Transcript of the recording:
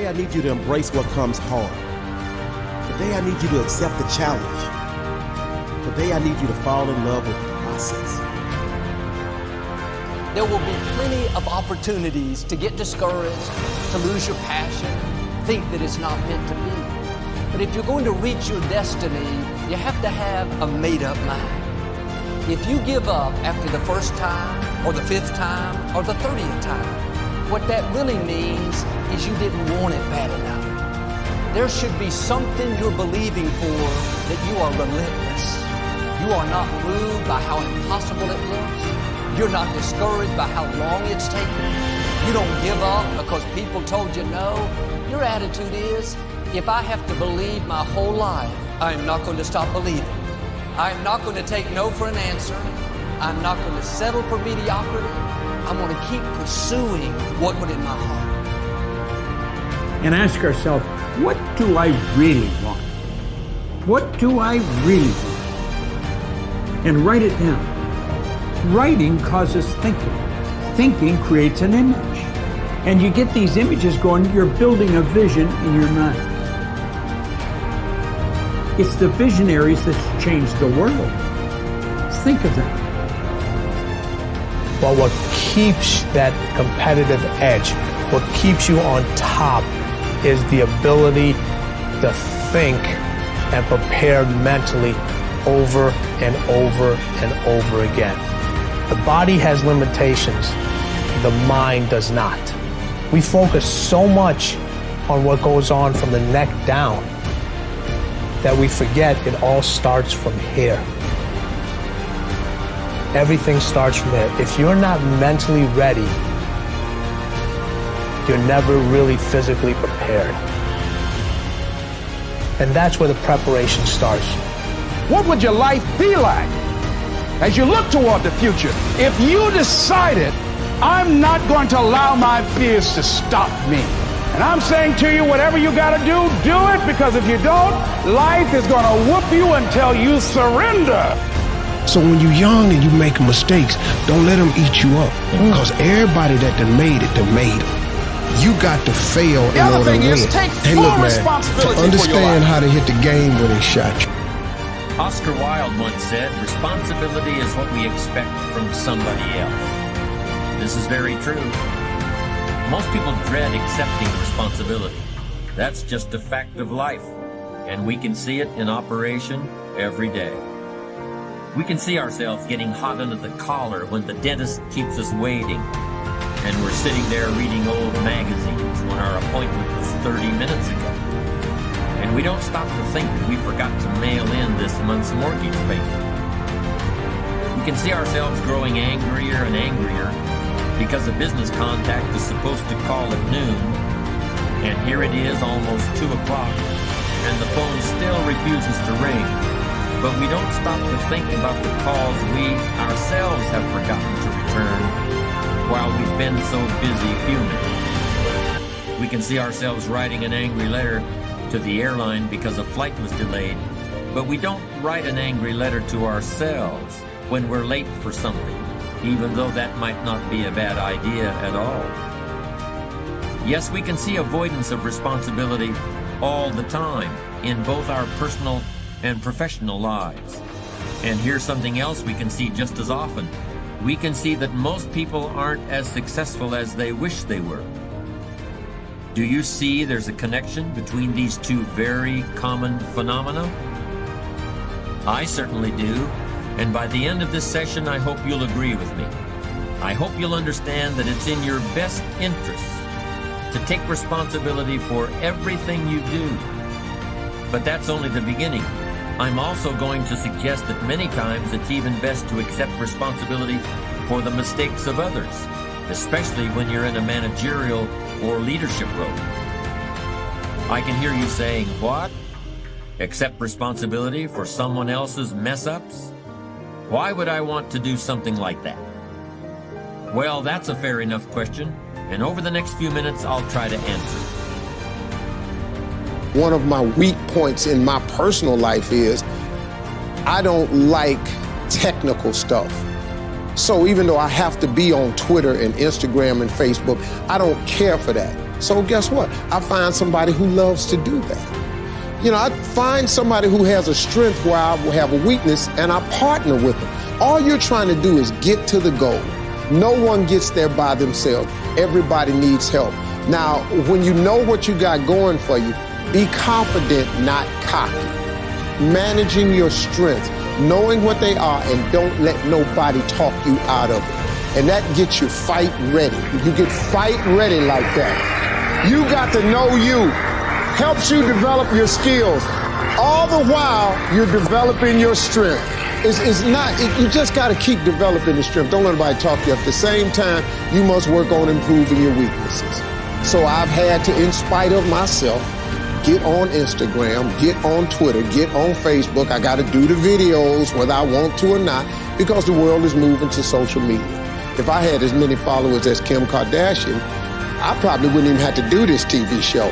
Today I need you to embrace what comes hard. Today I need you to accept the challenge. Today I need you to fall in love with the process. There will be plenty of opportunities to get discouraged, to lose your passion, think that it's not meant to be. But if you're going to reach your destiny, you have to have a made-up mind. If you give up after the first time, or the 5th time, or the 30th time, what that really means is you didn't want it bad enough. There should be something you're believing for that you are relentless. You are not moved by how impossible it looks. You're not discouraged by how long it's taken. You don't give up because people told you no. Your attitude is, if I have to believe my whole life, I'm not going to stop believing. I'm not going to take no for an answer. I'm not going to settle for mediocrity. I'm going to keep pursuing what's in my heart. And ask ourselves, what do I really want? What do I really want? And write it down. Writing causes thinking. Thinking creates an image. And you get these images going, you're building a vision in your mind. It's the visionaries that change the world. Think of them. But what keeps that competitive edge, what keeps you on top, is the ability to think and prepare mentally over and over and over again. The body has limitations, the mind does not. We focus so much on what goes on from the neck down that we forget it all starts from here. Everything starts from there. If you're not mentally ready, you're never really physically prepared. And that's where the preparation starts. What would your life be like as you look toward the future if you decided, I'm not going to allow my fears to stop me? And I'm saying to you, whatever you got to do it, because if you don't, life is going to whoop you until you surrender. So when you're young and you make mistakes, don't let them eat you up. Because everybody that done made it, made it. You got to fail in order to win. Hey, look, man, to understand how to hit the game when they shot you. Oscar Wilde once said, responsibility is what we expect from somebody else. This is very true. Most people dread accepting responsibility. That's just a fact of life, and we can see it in operation every day. We can see ourselves getting hot under the collar when the dentist keeps us waiting, and we're sitting there reading old magazines when our appointment was 30 minutes ago. And we don't stop to think that we forgot to mail in this month's mortgage payment. We can see ourselves growing angrier and angrier because a business contact is supposed to call at noon, and here it is almost 2 o'clock, and the phone still refuses to ring. But we don't stop to think about the calls we ourselves have forgotten to return while we've been so busy fuming. We can see ourselves writing an angry letter to the airline because a flight was delayed, but we don't write an angry letter to ourselves when we're late for something, even though that might not be a bad idea at all. Yes, we can see avoidance of responsibility all the time in both our personal and professional lives. And here's something else we can see just as often. We can see that most people aren't as successful as they wish they were. Do you see there's a connection between these two very common phenomena? I certainly do, and by the end of this session, I hope you'll agree with me. I hope you'll understand that it's in your best interest to take responsibility for everything you do. But that's only the beginning. I'm also going to suggest that many times it's even best to accept responsibility for the mistakes of others, especially when you're in a managerial or leadership role. I can hear you saying, what? Accept responsibility for someone else's mess-ups? Why would I want to do something like that? Well, that's a fair enough question, and over the next few minutes, I'll try to answer. One of my weak points in my personal life is I don't like technical stuff. So even though I have to be on Twitter and Instagram and Facebook, I don't care for that. So guess what? I find somebody who loves to do that. You know, I find somebody who has a strength where I will have a weakness, and I partner with them. All you're trying to do is get to the goal. No one gets there by themselves. Everybody needs help. Now, when you know what you got going for you, be confident, not cocky. Managing your strengths, knowing what they are, and don't let nobody talk you out of it. And that gets you fight ready. You get fight ready like that. You got to know you. Helps you develop your skills. All the while, you're developing your strength. You just got to keep developing the strength. Don't let anybody talk you up. At the same time, you must work on improving your weaknesses. So I've had to, in spite of myself, get on Instagram, get on Twitter, get on Facebook. I got to do the videos whether I want to or not, because the world is moving to social media. If I had as many followers as Kim Kardashian, I probably wouldn't even have to do this TV show.